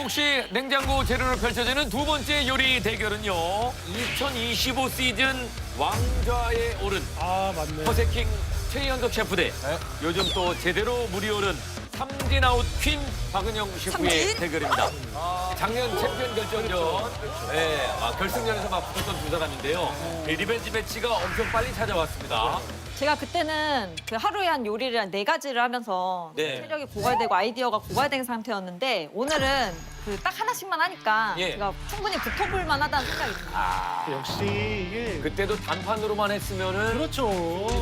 박은홍씨 냉장고 재료로 펼쳐지는 두 번째 요리 대결은요. 2025 시즌 왕좌에 오른 아, 맞네. 허세킹 최현석 셰프 대 요즘 또 제대로 물이 오른 삼진 아웃 퀸 박은영 셰프의 삼진? 대결입니다. 작년 챔피언 결정전 결승전에서 막 붙었던 두 사람인데요. 이 리벤지 매치가 엄청 빨리 찾아왔습니다. 제가 그때는 그 하루에 한 요리를 한 4가지를 하면서 네. 체력이 고갈되고 아이디어가 고갈된 상태였는데 오늘은 그 딱 하나씩만 하니까 예. 제가 충분히 붙어볼 만하다는 생각이 듭니다. 역시 이게 그때도 단판으로만 했으면은 그렇죠.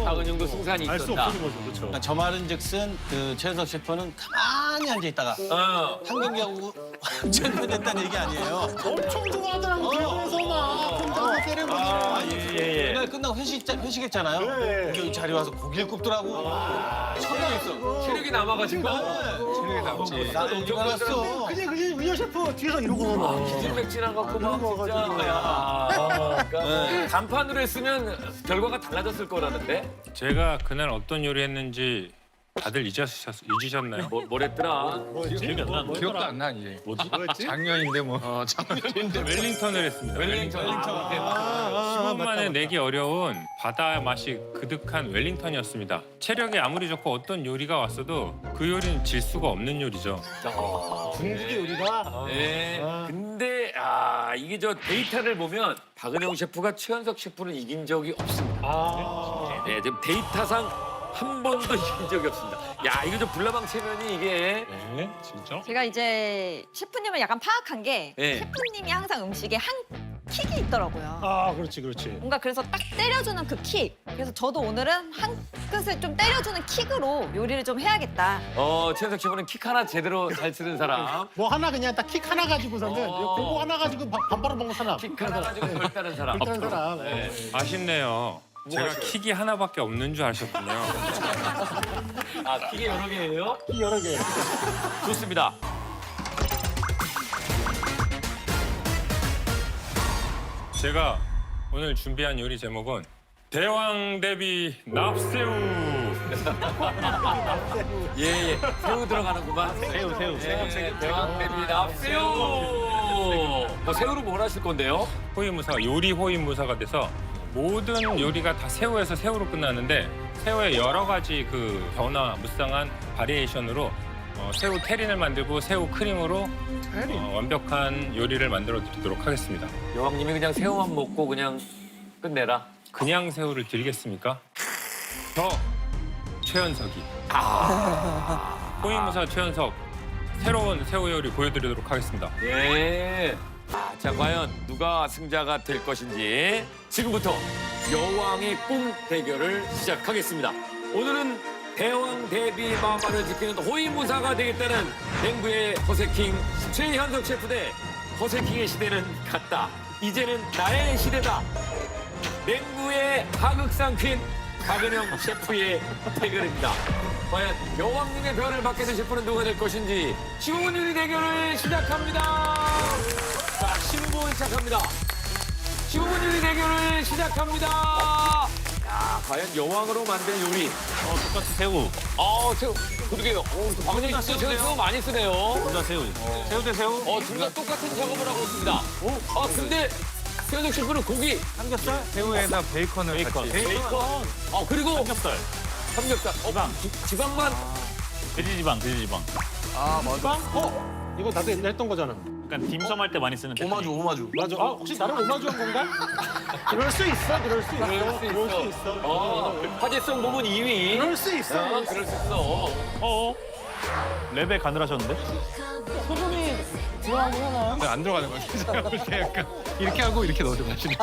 박은영도 승산이 알 수 있었다. 없는 거죠, 그렇죠. 저 말은즉슨 그 최현석 셰프는 가만히 앉아 있다가 한 경기하고 완전 됐다는 얘기 아니에요. 엄청 좋아하더라고 대회에서 막 혼자 때려보니. 예. 그날 끝나고 회식했잖아요. 네. 여기 자리 와서 고기를 굽더라고. 천명했어. 체력이 남아가지고. 체력이 남지. 나도 엄청 많았어. 그냥 은여 셰프 뒤에서 이러고 기진맥진한 것 같고 막 그런 거 진짜. 가지고. 야. 그러니까 단판으로 했으면 결과가 달라졌을 거라는데. 제가 그날 어떤 요리 했는지 다들 잊으셨나요? 뭐랬더라. 기억이 안 나. 기억도 안 나 이제. 뭐였지? 작년인데 뭐. 작년인데. 웰링턴을 했습니다. 웰링턴. 10분 만에 내기 어려운 바다 맛이 그득한 웰링턴이었습니다. 체력이 아무리 좋고 어떤 요리가 왔어도 그 요리는 질 수가 없는 요리죠. 중국의 요리가. 네. 근데 이게 저 데이터를 보면 박은영 셰프가 최현석 셰프를 이긴 적이 없습니다. 네, 지금 데이터상 한 번도 이긴 적이 없습니다. 야, 이거 좀 불나방 체면이 이게. 네? 진짜? 제가 이제 셰프님을 약간 파악한 게 네. 셰프님이 항상 음식에 한 킥이 있더라고요. 아, 그렇지, 그렇지. 뭔가 그래서 딱 때려주는 그 킥. 그래서 저도 오늘은 한 끝을 좀 때려주는 킥으로 요리를 좀 해야겠다. 최현석 셰프는 킥 하나 제대로 잘 쓰는 사람. 뭐 하나 그냥 딱 킥 하나 가지고서는 그거 하나 가지고 반바로 먹는 사람. 킥 하나 가지고 별다른 사람. 일단 사람. 네. 아쉽네요. 제가 킥이 하나밖에 없는 줄 아셨군요. 킥이 여러 개예요? 킥 여러 개. 좋습니다. 제가 오늘 준비한 요리 제목은 대왕 대비 납새우. 예. 새우 들어가는구만. 새우. 대왕 대비나 새우. 새우로 뭘 하실 건데요? 호위무사, 요리 호위무사가 돼서 모든 요리가 다 새우에서 새우로 끝나는데 새우의 여러 가지 그 변화, 무쌍한 바리에이션으로 새우 테린을 만들고 새우 크림으로 완벽한 요리를 만들어 드리도록 하겠습니다. 여왕님이 그냥 새우만 먹고 그냥 끝내라. 그냥 새우를 드리겠습니까? 저 최현석이 호위무사 최현석 새로운 새우 요리 보여드리도록 하겠습니다. 예. 자, 과연 누가 승자가 될 것인지 지금부터 여왕의 꿈 대결을 시작하겠습니다. 오늘은 대왕 대비 마마를 지키는 호위무사가 되겠다는 냉부의 허세킹 최현석 셰프 대 허세킹의 시대는 갔다. 이제는 나의 시대다. 냉부의 하극상 퀸 박은영 셰프의 대결입니다. 과연 여왕님의 별을 받게 된 셰프는 누가 될 것인지 15분 요리 대결을 시작합니다. 자, 15분 시작합니다. 15분 요리 대결을 시작합니다. 야, 과연 여왕으로 만든 요리. 똑같이 새우. 새우. 그러게요. 박은영 씨 새우 많이 쓰네요. 혼자 새우. 새우 대 새우. 둘 다 똑같은 작업을 하고 있습니다. 근데 최현석 셰프는 고기, 삼겹살. 새우에다 베이컨을 같이. 베이컨, 그리고 삼겹살. 삼겹살. 지방만. 돼지지방. 이거 나도 옛날에 했던 거잖아. 약간 딤섬 할 때 많이 쓰는 오마주. 맞아. 혹시 나를 오마주 한 건가? 그럴 수 있어. 그럴 수 있어. 화제성 부문 2위. 그럴 수 있어. 그럴 수 있어. 랩에 가늘하셨는데? 안 들어가는 거지. 이렇게 약간 이렇게 하고 이렇게 넣어줘 가시는.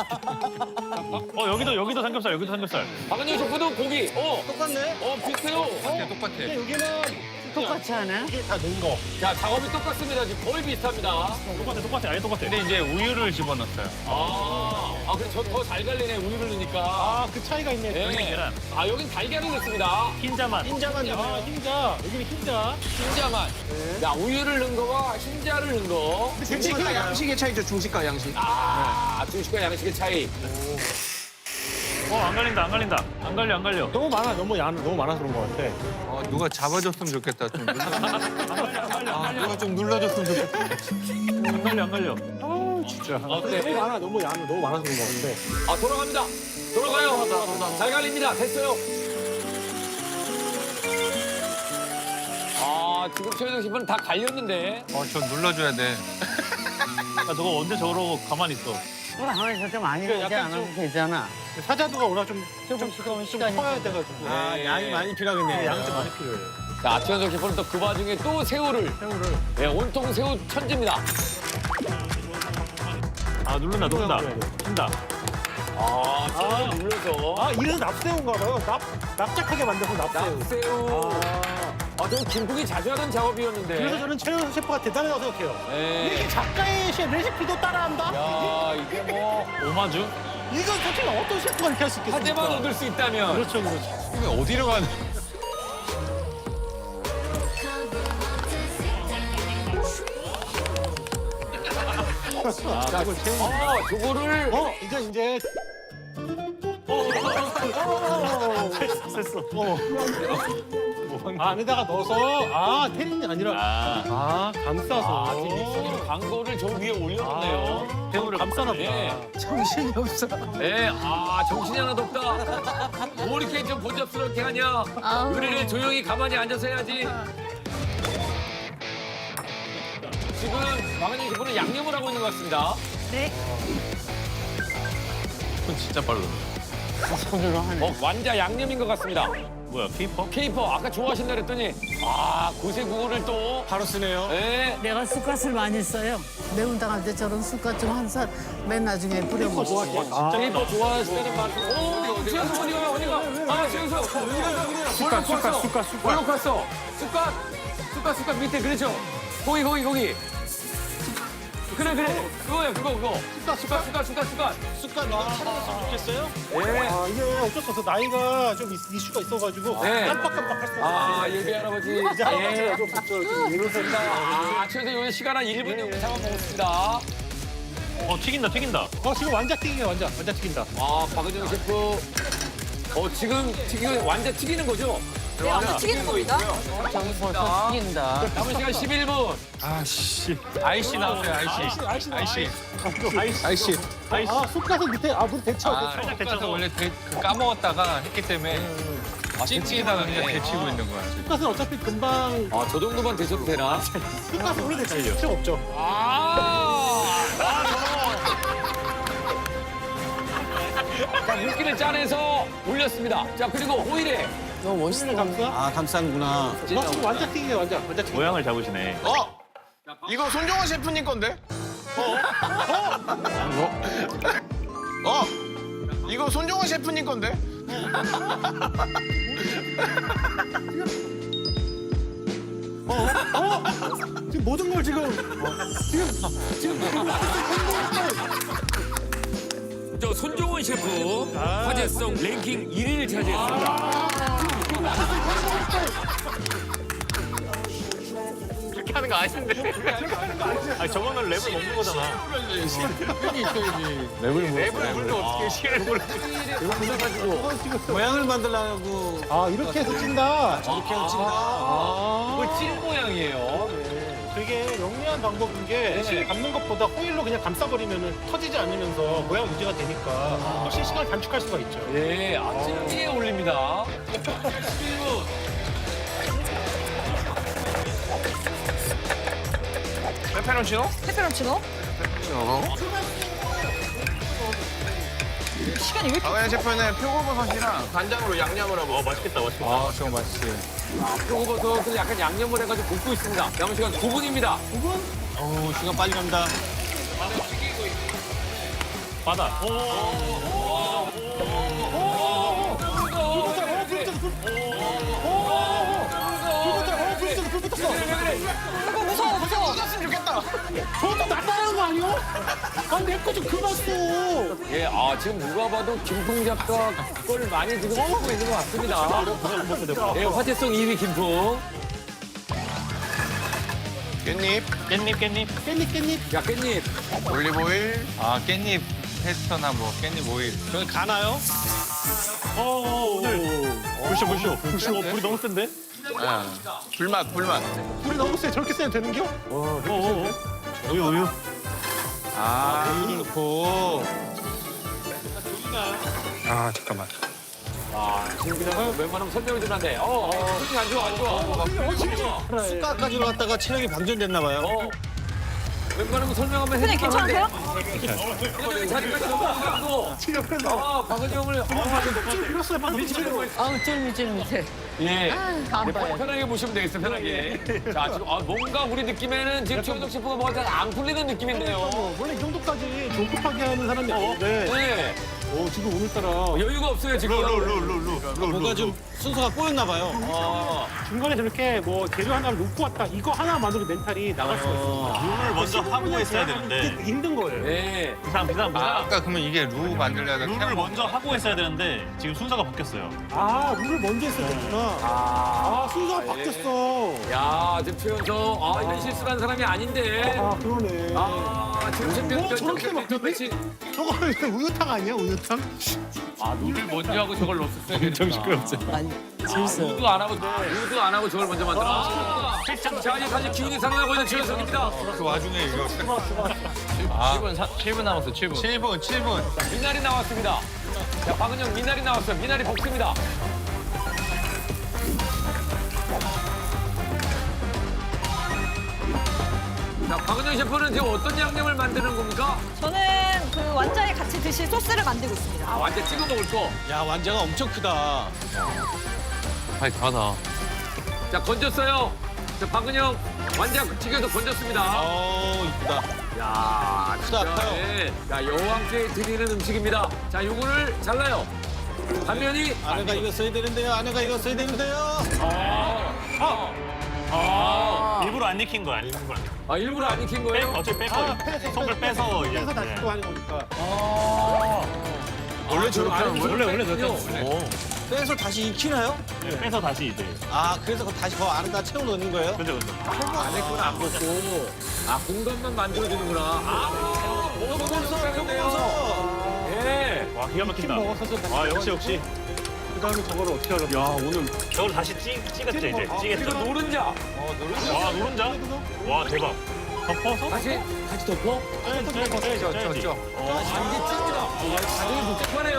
여기도 삼겹살, 여기도 삼겹살. 박은영 셰프도 고기. 똑같네. 비슷해요. 똑같아. 근데 여기는 똑같지 않아? 이게 다 넣은 거. 자, 작업이 똑같습니다. 지금 거의 비슷합니다. 똑같아, 아예 똑같아. 근데 이제 우유를 집어넣었어요. 그래 더잘 갈리네, 우유를 넣으니까. 그 차이가 있네. 네. 계란. 여긴 달걀을 넣습니다. 흰자만. 흰자만 넣어. 흰자. 여기는 흰자. 흰자만. 자, 우유를 넣은 거와 흰자를 넣은 거. 중식과 양식의 차이죠. 중식과 양식. 중식과 양식의 차이. 안 걸린다, 안 걸린다. 안 걸려, 안 걸려. 너무 많아, 너무 많아서 그런 것 같아. 누가 잡아줬으면 좋겠다. 좀. 누가 좀 눌러줬으면 좋겠다. 안 걸려, 안 걸려. 진짜. 어때? 너무 많아서 그런 것 같아. 아, 돌아갑니다. 돌아가요. 잘 갈립니다. 됐어요. 아, 지금 최현석 셰프는 다 갈렸는데. 저 눌러줘야 돼. 야, 너가 언제 저러고 가만히 있어? 가만히 있을 때 많이 걸리지 않아도 되잖아. 사자두가 워낙 좀 커야 돼가지고. 아, 양이 많이 필요하겠네. 양이 좀 많이 필요해. 자, 최현석 셰프는 또 그 와중에 또 새우를. 네, 온통 새우 천지입니다. 아, 누른다. 킨다. 아, 새우를 눌러서. 아, 이래서 납새우인가 봐요. 납작하게 만들어서 납새우. 낙새우. 아, 저는 김국이 자주 하는 작업이었는데. 그래서 저는 최현석 셰프가 대단하다고 생각해요. 네. 이렇게 작가의 레시피도 따라한다? 야, 이게 뭐. 오마주? 이건 솔직히 어떤 셰프가 이렇게 할 수 있겠습니까? 화제만 얻을 수 있다면. 그렇죠. 이게 어디로 가는? 자, 저거를. 이제. 됐어. 안에다가 넣어서, 테린이 아니라, 감싸서. 아, 지금 믹서기로 광고를 저 위에 올려놓네요. 새우를 감싸나 네. 보다. 정신이 없어. 네, 아, 정신이 하나도 없다. 뭐 이렇게 좀 본접스럽게 하냐. 요리를 조용히 가만히 앉아서 해야지. 지금 박은영 셰프는 양념을 하고 있는 것 같습니다. 네. 손 진짜 빠르다. 손으로 하네. 완자 양념인 것 같습니다. 뭐야, 케이퍼? 케이퍼, 아까 좋아하신다 그랬더니, 고세국어를 또. 바로 쓰네요. 네. 내가 쑥갓을 많이 써요. 매운 당할 때 저런 쑥갓 좀 한 살 맨 나중에 뿌려 먹고. 케이퍼 좋아하신다는 말씀. 최현수 어디가? 아, 최현수. 쑥갓. 뭘 놓고 왔어? 쑥갓 밑에, 그렇죠? 거기. 그래. 그거야, 그거. 쑥갓. 숟갈 넣어 차려놨으면 좋겠어요? 네. 아, 이게 어쩔 수 없어. 나이가 좀 이슈가 있어가지고. 네. 깜빡깜빡 할 수 없어. 예비 할아버지. 이제 할아버지가 좀 이러셨다. 최현수 오늘 시간 한 1분 정도 잡아먹었습니다. 튀긴다. 지금 완자 튀기네, 완자 튀긴다. 박은영 셰프. 지금 완전 튀기는 거죠? 네, 완전 튀기는 겁니다. 벌써 튀긴다. 남은 시간 11분. 아이씨 나오세요. 아이씨. 쑥갓은 밑에, 물 데쳐. 가서 원래 까먹었다가 했기 때문에 찜기에다가 그냥 데치고 있는 거야. 쑥갓은 어차피 금방, 저 정도만 드셔도 되나? 쑥갓은 오래 데쳐. 필요 없죠. 자, 물기를 짜내서 올렸습니다. 자, 그리고 오일에. 너무 멋있어. 아, 감싸는구나. 지금 완자 튀기네, 완자 튀기. 모양을 잡으시네. 이거 손정원 셰프님 건데? 이거 손정원 셰프님 건데? 지금 모든 걸 지금. 저 손종원 셰프 화제성 랭킹 1위를 차지했습니다. 그렇게 하는 거 아닌데. 아니, 저거는 랩을 먹는 거잖아. 랩을 부르는데 어떻게 시를 부르 모양을 만들려고 이렇게 해서 찐다. 이렇게 찐다. 이거 찐 모양이에요. 되게 영리한 방법인 게 실 감는 것보다 호일로 그냥 감싸버리면 터지지 않으면서 모양 유지가 되니까 훨씬 시간을 단축할 수가 있죠. 네, 찐기에 올립니다. 11분. 페페론치노? 페페론치노? 시간이 왜 이렇게 박은영 셰프는 표고버섯이랑 간장으로 양념을 하고. 맛있겠다. 저거 맛있지. 표고버섯을 약간 양념을 해가지고 볶고 있습니다. 남은 시간 9분입니다. 어우, 시간 빨리 간다. 바다. 무서워. 저것도 나 따라한 거 아니야? 내 거 좀 그만 써. 예, 지금 누가 봐도 김풍 작가 걸 많이 지금 쓰고 있는 것 같습니다. 예, 화제성 2위 김풍. 깻잎, 깻잎. 깻잎. 야, 깻잎. 올리브오일. 깻잎 페스터나 뭐 깻잎 오일. 저기 가나요? 보시오. 불이 너무 센데? 불맛. 불이 너무 세. 저렇게 세면 되는겨? 우유. 우유 넣고. 아 잠깐만. 지금 그냥 웬만하면 설명을 좀 한대. 손이 안 좋아. 숟가락까지 갔다가 체력이 방전됐나 봐요. 웬만하면 설명하면 선생님 괜찮으세요? 자리까지 넘어가고. 박은희 형을 이랬어요. 방금 아우 쫄깃쫄깃해. 예. 안 봐요. 편하게 보시면 되겠어요, 편하게. 자, 지금 뭔가 우리 느낌에는 지금 최현석 셰프가 뭐가 잘 안 풀리는 느낌인데요. 원래 이 정도까지 조급하게 하는 사람이 아닌데. 네. 지금 오늘따라 여유가 없어요, 지금. 뭔가 좀 순서가 꼬였나 봐요. 중간에 저렇게 뭐 재료 하나를 놓고 왔다. 이거 하나만으로 멘탈이 나갈 수가 있어. 룰을 먼저 하고 했어야 되는데. 힘든 거예요. 네. 아까 그러면 이게 루 만들려다 룰을 먼저 하고 했어야 되는데 지금 순서가 바뀌었어요. 룰을 먼저 했어야 됐구나. 순서가 바뀌었어. 야, 지금 최현석, 이런 실수를 한 사람이 아닌데. 그러네. 지금 챔피언 저렇게 막 저거 우유탕 아니야, 우유탕? 룰을 먼저 하고 저걸 넣었어야 되는구나. 재밌어요. 우도 안 하고 저걸 먼저 만들어. 자, 이제 다시 기운이 살아나고 있는 최현석입니다. 그 와중에 이거. 7분 남았어, 7분. 7분. 미나리 나왔습니다. 자, 박은영 미나리 나왔어요. 미나리 볶습니다. 자, 박은영 셰프는 지금 어떤 양념을 만드는 겁니까? 저는 그 완자에 같이 드실 소스를 만들고 있습니다. 완전 찍어 먹을 거. 야, 완자가 엄청 크다. 아이, 가다. 자, 건졌어요. 자, 박은영 완자 튀겨서 건졌습니다. 이쁘다. 야, 크다, 커요. 네. 자, 여왕께 드리는 음식입니다. 자, 요거를 잘라요. 반면이 아내가 이거 써야 되는데요. 아내가 이거 써야 되는데요. 일부러 안 익힌 거야. 일부러 안 익힌 일부러 안 익힌 거예요? 어차피 빼서 속을 빼서 이제 빼서 다시 또 하는 거니까. 원래 저렇게 하는 거예요? 원래 저렇게 빼서 다시 익히나요? 빼서 다시 이제 그래서 다시 더 안에다 채워 넣는 거예요? 그죠. 안에 건 안 먹고 공간만 만들어주는구나. 먹어서. 예. 와 기가 막힌다. 먹었어. 역시. 그다음에 저거를 어떻게 알아? 야, 오늘 저걸 다시 찌겠지 이제. 이거 찌겠죠. 노른자. 와 노른자. 와 대박. 덮어서? 다시 덮어? 쪄. 이게 찝니다. 가정이 복잡하네요.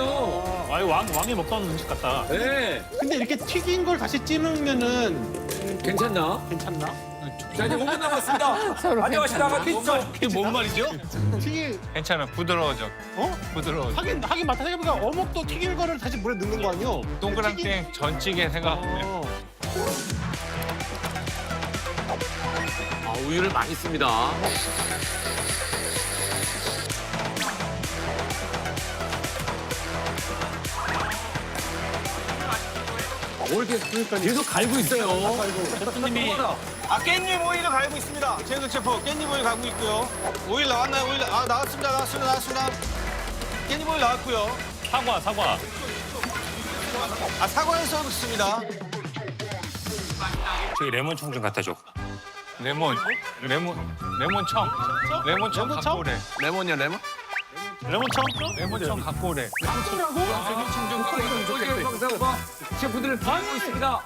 아 이거 왕이 먹던 음식 같다. 네. 근데 이렇게 튀긴 걸 다시 찌르면은 괜찮나? 괜찮나? 자, 이제 5분 남았습니다. 서로 안녕하십니까. pitch. 이게 뭔 말이죠? 튀기 괜찮아, 부드러워져. 하긴 맞다 생각해보니까 어묵도 튀길 거를 다시 물에 넣는 거 아니요? 동그랑땡 전찌개 생각하면. 우유를 많이 씁니다. 계속 갈고 있어요. 셰프님이 깻잎 오일을 갈고 있습니다. 최현석 셰프 깻잎 오일 갈고 있고요. 오일 나왔나요? 오일 나왔습니다. 깻잎 오일 나왔고요. 사과. 사과에서 넣습니다. 저기 레몬청 좀 갖다 줘. 레몬청? 레몬청 갖고 오래. 레몬이요, 레몬? 레몬청 갖고 오래. 방송과 셰프들을 도우고 있습니다.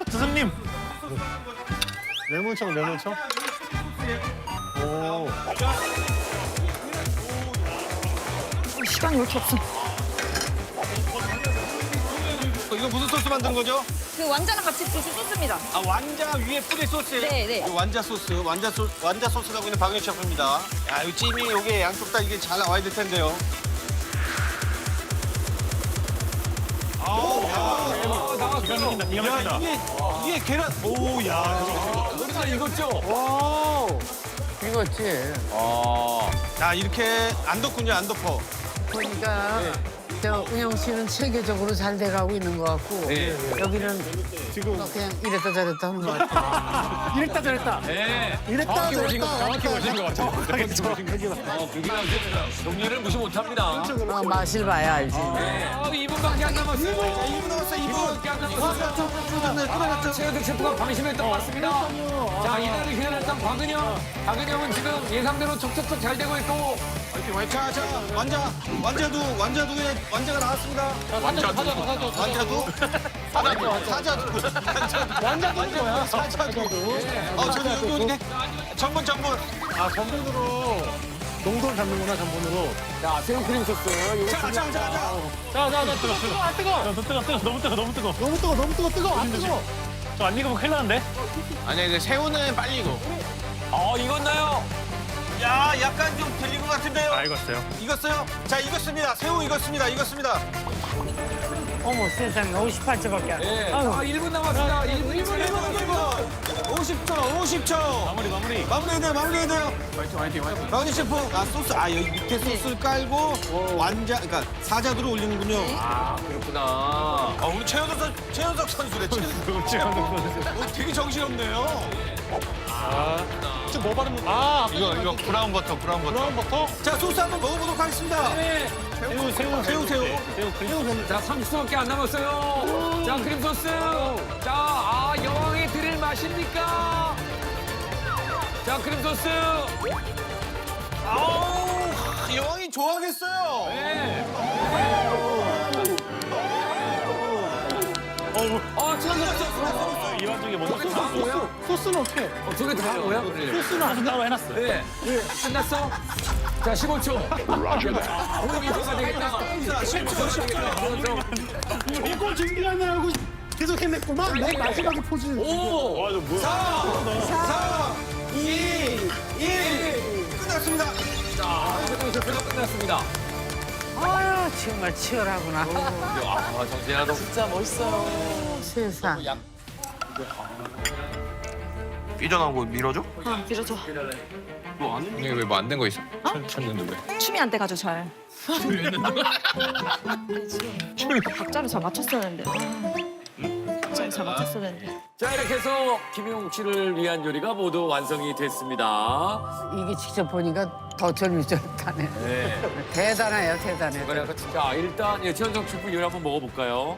스승님. 레몬청. 시간이 왜 이렇게 없어? 이거 무슨 소스 만든 거죠? 그 완자랑 같이 드실 소스입니다. 완자 위에 뿌릴 소스예요? 네. 이 완자 소스라고 있는 박윤 셰프입니다. 야, 이 찜이 요게 양쪽 다 이게 잘 나와야 될 텐데요. 나왔어요. 이게 계란. 노른자 익었죠? 이거지. 자, 이렇게 안 덮군요, 안 덮어. 보니까 저 은영 씨는 체계적으로 잘 돼가고 있는 것 같고 네. 여기는 지금 그냥 이랬다 저랬다 하는 것 같아. 이랬다 저랬다. 네. 이랬다 저랬다. 정확히 보신 것 같아요. 그게 정리를 무시 못합니다. 맛을 봐야 알지. 2분밖에 안 남았어요. 2분 남았어요, 2분밖에 안 남았어요. 최현석 셰프가 방심했던 것 같습니다. 자, 이날을 기다렸던 박은영은 지금 예상대로 척척척 잘 되고 있고. 자, 완자가 나왔습니다. 완자두? 사자두. 저기 여기 전분. 아 전분으로 농도를 잡는구나 전분으로. 자, 새우크림 소스. 자. 너무 뜨거. 너무 뜨거. 안 뜨거. 저안 익으면 큰일 나는데? 아니야, 이제 새우는 빨리 익어. 익었나요? 야, 약간 좀 들린 것 같은데요? 아, 익었어요. 익었어요? 자, 익었습니다. 새우 익었습니다. 어머 세상에 58초밖에 안 네. 자, 1분 남았습니다. 1분. 50초. 마무리해야 돼요. 화이팅. 박은희 셰프, 소스, 여기 밑에 소스를 깔고 그러니까 사자두를 올리는군요. 그렇구나. 우리 최현석 선수래. 되게 정신없네요. 지금 뭐 바르는? 아 이거 브라운 버터. 자, 소스 한번 먹어보도록 하겠습니다. 네. 새우. 자, 30초밖에 안 남았어요. 자, 크림 소스. 자, 여왕의 드릴 맛입니까? 자, 크림 소스. 여왕이 좋아하겠어요. 네. 최현석 소스. 이 와중에 먼저 저게 다 뭐야? 소스는 어떻게? 저게 다 뭐야? 소스는 아주 따로 해놨어. 네. 끝났어? 자, 15초. 오늘 미소가 되겠다. 10초. 이거 준비하느라고 계속 해냈구만. 내 마지막에 포즈. 5, 와, 저 뭐야? 4, 2, 1. 끝났습니다. 자, 최현석 셰프가 끝났습니다. 아유 정말 치열하구나. 정진아도 세상. 삐져나오고 밀어줘? 빌어줘. 이게 왜 뭐 안 된 거 있어? 쳤는데 왜? 춤이 안 돼가지고 잘. 박자를 잘 맞췄었는데. 박자를 잘 맞췄었는데. 자, 이렇게 해서 김용욱 씨를 위한 요리가 모두 완성이 됐습니다. 이게 직접 보니까 더 절미절mit하네. 네. 대단해요 대단해. 자, 일단 최현석 셰프 요리 한번 먹어볼까요?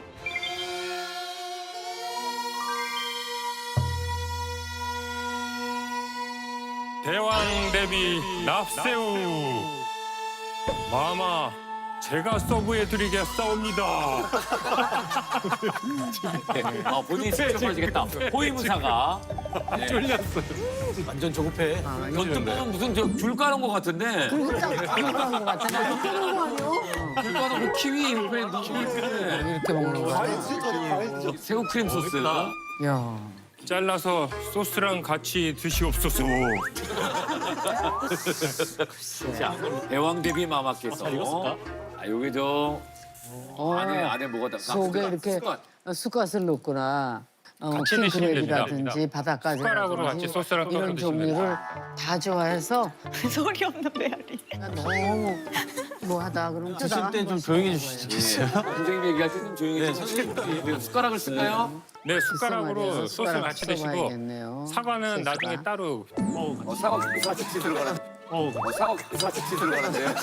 대왕 대비 납새우. 마마, 제가 서브해드리겠사옵니다. 본인이 직접 하시겠다. 호위무사가. 쫄렸어. 완전 조급해. 겉은 보면 무슨 귤 까는 것 같은데. 그거 딱 이거 것 같잖아. 뜨는 거 아니에요? 귤 까는 거 키위 옆에 넣고 이렇게 먹는 거야. 새우 크림 소스. 야. 잘라서 소스랑 같이 드시옵소서. 자, 대왕 대비 마마께서. 요게 안에 뭐가 다 속에 이렇게 쑥갓을 넣구나. 같이 드시면 됩니다. 킹크랩이라든지 바닷가지 숟가락으로 같이 소스랑 이런 섞어 드시면 종류를 다 좋아해서 소리 없는 메아리. 너무 뭐하다 그러면 드실 때 좀 조용히 해주시겠어요? 선생님 얘기할 때 좀 조용히 해주세요. 숟가락을 쓸까요? 네, 숟가락으로 소스 숟가락 같이 드시고 써봐야겠네요. 사과는 소스가. 나중에 따로. 사과 같이 들어가는. 사과 같이 들어가는데요.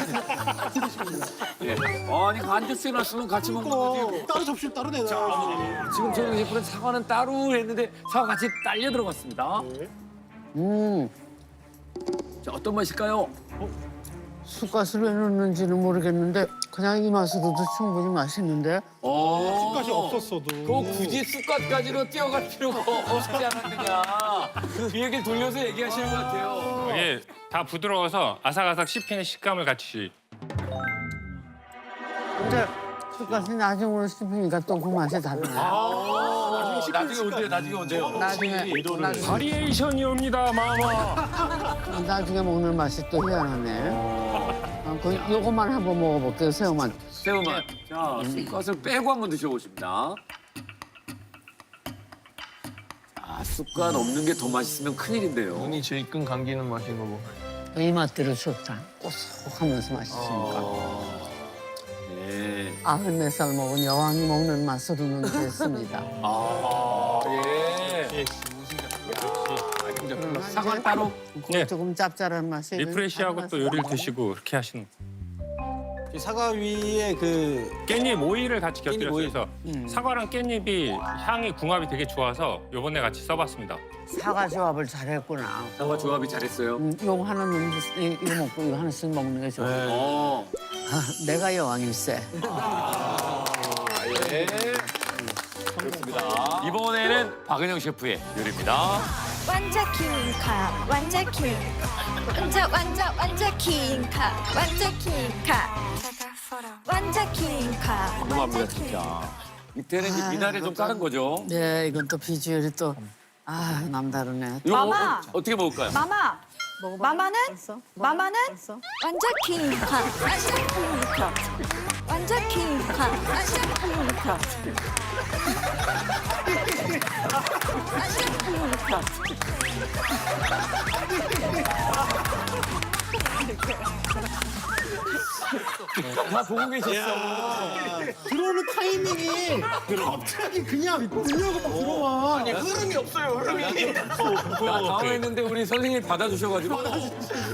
예. 아니 간접세 놨으면 같이 먹는 거지. 따로 접시 따로 내놔. 지금 저희 셰프는 사과는 따로 했는데 사과 같이 딸려 들어갔습니다. 자, 어떤 맛일까요? 쑥갓을 왜 넣는지는 모르겠는데 그냥 이 맛으로도 충분히 맛있는데. 쑥갓이 없었어도. 그 굳이 쑥갓까지로 뛰어갈 필요가 없지 않았느냐. 그 얘기를 돌려서 얘기하시는 것 같아요. 이게 다 부드러워서 아삭아삭 씹히는 식감을 같이. 근데 쑥갓이 나중으로 씹히니까 또 그 맛이 다르네. 나중에 온대요. 나중에 바리에이션이옵니다, 마마. 나중에 먹는 맛이 또 희한하네. 요것만 한번 먹어볼게요, 새우만. 새우맛. 자, 쑥갓을 빼고 한번 드셔보십니다. 쑥갓 없는 게 더 맛있으면 큰일인데요. 눈이 제일 끈 감기는 맛인 거고. 이 맛대로 좋다. 고소하면서 맛있으니까. 네. 예. 94살 먹은 여왕이 먹는 맛으로는 됐습니다. 아, 예. 사과 따로. 그거 조금 짭짤한 맛이. 리프레시하고 또 요리를 드시고 이렇게 하시는 거예요. 이 사과 위에 그 깻잎 오일을 같이 깻잎 오일. 곁들여서 사과랑 깻잎이 향이 궁합이 되게 좋아서 요번에 같이 써봤습니다. 사과 조합을 잘했구나. 사과 조합이 잘했어요. 이거 하나는 이거 먹고 이거 하나씩 먹는 게 좋아. 어. 아, 내가 여왕일세. 예. 그렇습니다. 이번에는 박은영 셰프의 요리입니다. 완자 킹카, 완자 킹. 완자 킹카, 완자 킹카. 완자 킹카, 궁금합니다, 완자 킹. 진짜. 이때는 이제 미나리 좀 까는 거죠. 네, 이건 또 비주얼이 또 남다르네. 이거 마마! 어떻게 먹을까요? 마마, 마마는? 마마는? 벌써? 완자 킹카, 완자 킹카. 완자 킹카, 완자 킹카. 완자 킹카. 다 보고 계셨어. 들어오는 타이밍이 갑자기 그냥 늘려고 막 들어와. 흐름이 없어요, 흐름이. 나 당황했는데 우리 선생님이 받아주셔가지고.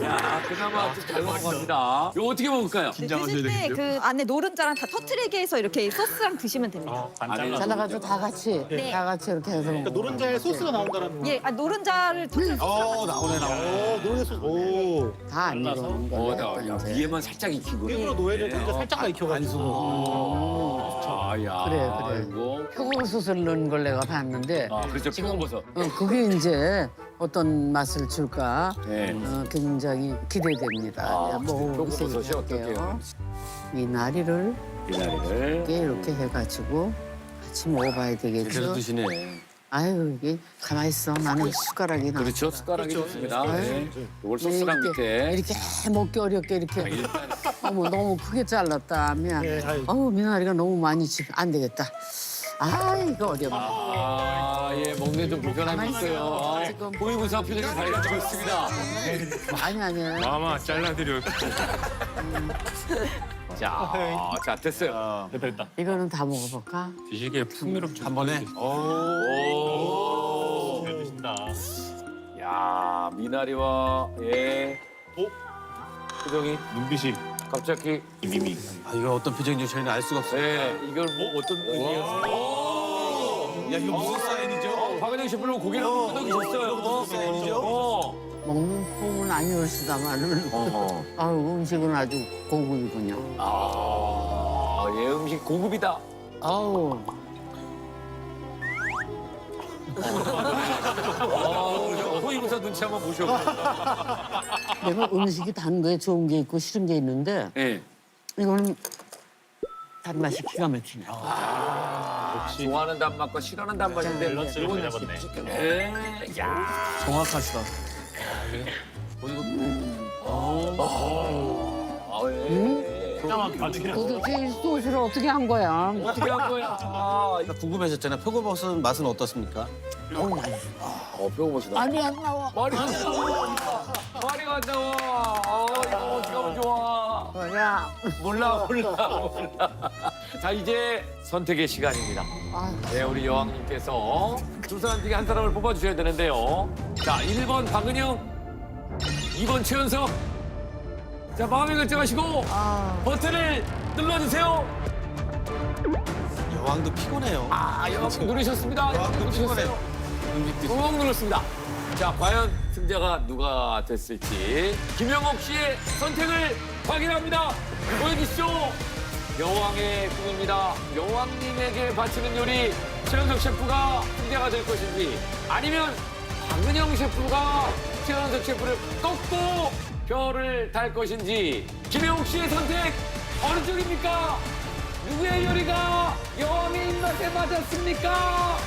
야, 그나마 좀 잘 넘어갑니다. 이거 어떻게 먹을까요? 드실 때 그 안에 노른자랑 다 터트리게 해서 이렇게 소스랑 드시면 됩니다. 잘라가지고 다 같이 네. 다 같이 이렇게 해서 그러니까 노른자에 소스가 나온다는 거. 예, 노른자를 터트려서 나오네, 나오네. 노른자 소스. 오. 다 안 익어온 거예요. 야, 위에만 살짝 익히고. 일부러 노예를 좀 살짝만 익혀가지고. 아, 야. 그래. 이거. 표고버섯을 넣은 걸 내가 봤는데 아, 그렇죠. 표고버섯. 그게 이제 어떤 맛을 줄까 네. 굉장히 기대됩니다. 아, 네, 먹어보세요. 표고버섯이 어떨게요? 미나리를 미나리를. 이렇게 해가지고 같이 먹어봐야 제대로 되겠죠. 드시네. 아유 이게 가만 있어. 나는 숟가락이 나. 그렇죠. 숟가락이 좋습니다. 네. 이걸 네, 소스랑 밑에. 이렇게 먹기 어렵게 이렇게 어머 너무 크게 잘랐다 하면 네, 아유. 어우 미나리가 너무 많이 안 되겠다. 아 이거 어렵네. 아, 예, 먹는 좀 불편함이 있어요. 지금. 보이부사 표정이 밝아지고 있습니다. 아니 마마 잘라드려. 자, 됐어요. 됐다 됐다. 이거는 다 먹어볼까? 드시기에 풍미롭죠. 한 번에. 오. 잘 드신다. 야, 미나리와, 예. 표정이 눈빛이 갑자기. 미미. 아, 이거 어떤 표정인지 저희는 알 수가 없어요. 네, 이걸 뭐 어떤 의미였어요? 야, 이거 무슨 사인이죠? 박은영 셰프는 고개를 끄덕이셨어요. 무슨 사인이죠? 먹는 폼은 아니었으다마는 아유 음식은 아주 고급이군요. 아, 예, 음식 고급이다. 아우 호위무사 눈치 한번 보셔. 내가 음식이 단 거에 좋은 게 있고 싫은 게 있는데 예. 이거는 단맛이 기가 막히네. 좋아하는 단맛과 싫어하는 단맛인데 밸런스를 잘 잡았네. 예. 야. 정확하시다. 아, 예. 도대체 이 소스를 어떻게 한 거야? 어떻게 한 거야? 아, 이거 궁금해졌잖아요. 표고버섯 맛은 어떻습니까? 너무 맛있어. 배워보시다. 아니 안 나와. 말이 안 나와. 말이 안 나와. 이거 어떻게 하면 좋아. 뭐야? 몰라. 자, 이제 선택의 시간입니다. 아, 네, 우리 여왕님께서 두 사람 중에 한 사람을 뽑아주셔야 되는데요. 자, 1번 박은영, 2번 최연석. 자, 마음에 결정하시고 버튼을 눌러주세요. 여왕도 피곤해요. 여왕님 누르셨습니다. 여왕도 누르셨어요. 꾹 눌렀습니다. 자, 과연 승자가 누가 됐을지 김영옥 씨의 선택을 확인합니다. 보여주시죠. 여왕의 꿈입니다. 여왕님에게 바치는 요리 최연석 셰프가 승자가 될 것인지 아니면 박은영 셰프가 최연석 셰프를 꺾고 별을 달 것인지 김영옥 씨의 선택 어느 쪽입니까? 누구의 요리가 여왕의 입맛에 맞았습니까?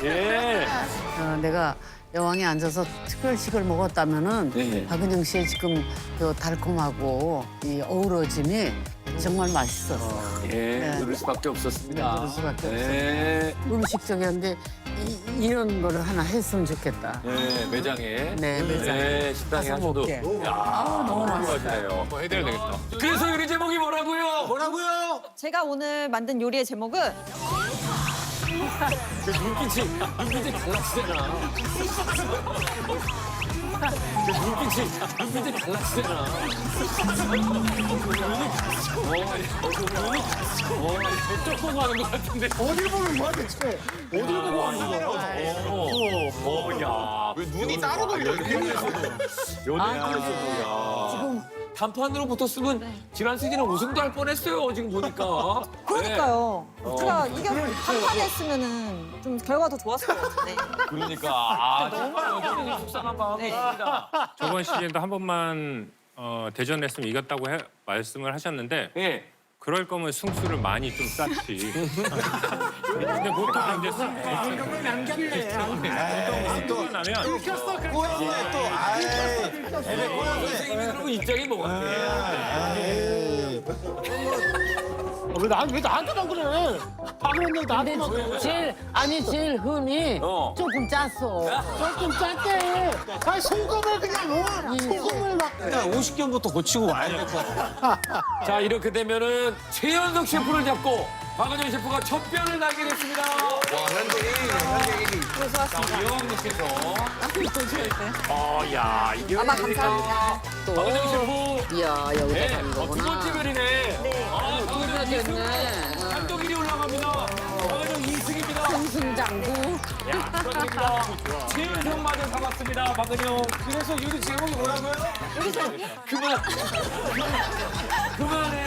예. 내가 여왕에 앉아서 특별식을 먹었다면은 네. 박은영 씨의 지금 그 달콤하고 이 어우러짐이 정말 맛있었어. 예, 누를 수밖에 없었습니다. 누를 수밖에 네. 음식적이었는데 이런 거를 하나 했으면 좋겠다. 네, 매장에. 네, 매장에. 네, 식당에 가서 하셔도. 먹게. 야, 너무 맛있다. 좋아지네요. 뭐 해드려야 되겠다. 그래서 요리 제목이 뭐라고요? 뭐라고요? 제가 오늘 만든 요리의 제목은 그 눈빛이 달라지잖아. 그 눈빛이 달라지잖아. 저쪽 보고 하는 것 같은데. 어딜 보는 거야 대체? 어딜 보고 하는 거야? 야. 왜 눈이 따로 걸려? 연예인에서도 야. 지금 단판으로 붙었으면 지난 시즌에 우승도 할 뻔했어요. 지금 보니까. 그러니까요. 네. 제가 이게 한판에 했으면은 좀 결과가 더 좋았을 것 같은데. 그러니까 정말 속상한 마음이 듭니다. 저번 시즌도 한 번만 대전했으면 이겼다고 말씀을 하셨는데 예. 그럴 거면 승수를 많이 좀 쌌지. 근데 보통 이제 승수 나면 꼬였네 또. 아이. 선생님이 그러면 입장이 뭐 같아? 왜 나한테만 그래? 다 그랬는데 나한테만 그래. 제일 흠이 어. 조금 짰어. 좀 짰대. 아 소금을 그냥 넣어. 소금을 막. 50견부터 고치고 와야 될 것 같아. 자 이렇게 되면은 최연석 셰프를 잡고 박은영 셰프가 첫 변을 달게 됐습니다. 와 수고하셨습니다. 이영님께서 네. 야 이게 아마 감사합니다. 박은영 셰프 이야 여기다 네, 간 두 번째 거구나. 별이네. 네. 두 번째 됐네. 한동 1위 올라갑니다. 박은영 2승입니다. 승장구. 야, 축하드립니다. 7승만을 잡았습니다. 박은영. 그래서 요리 제목이 뭐라고요? 그만. 그만해.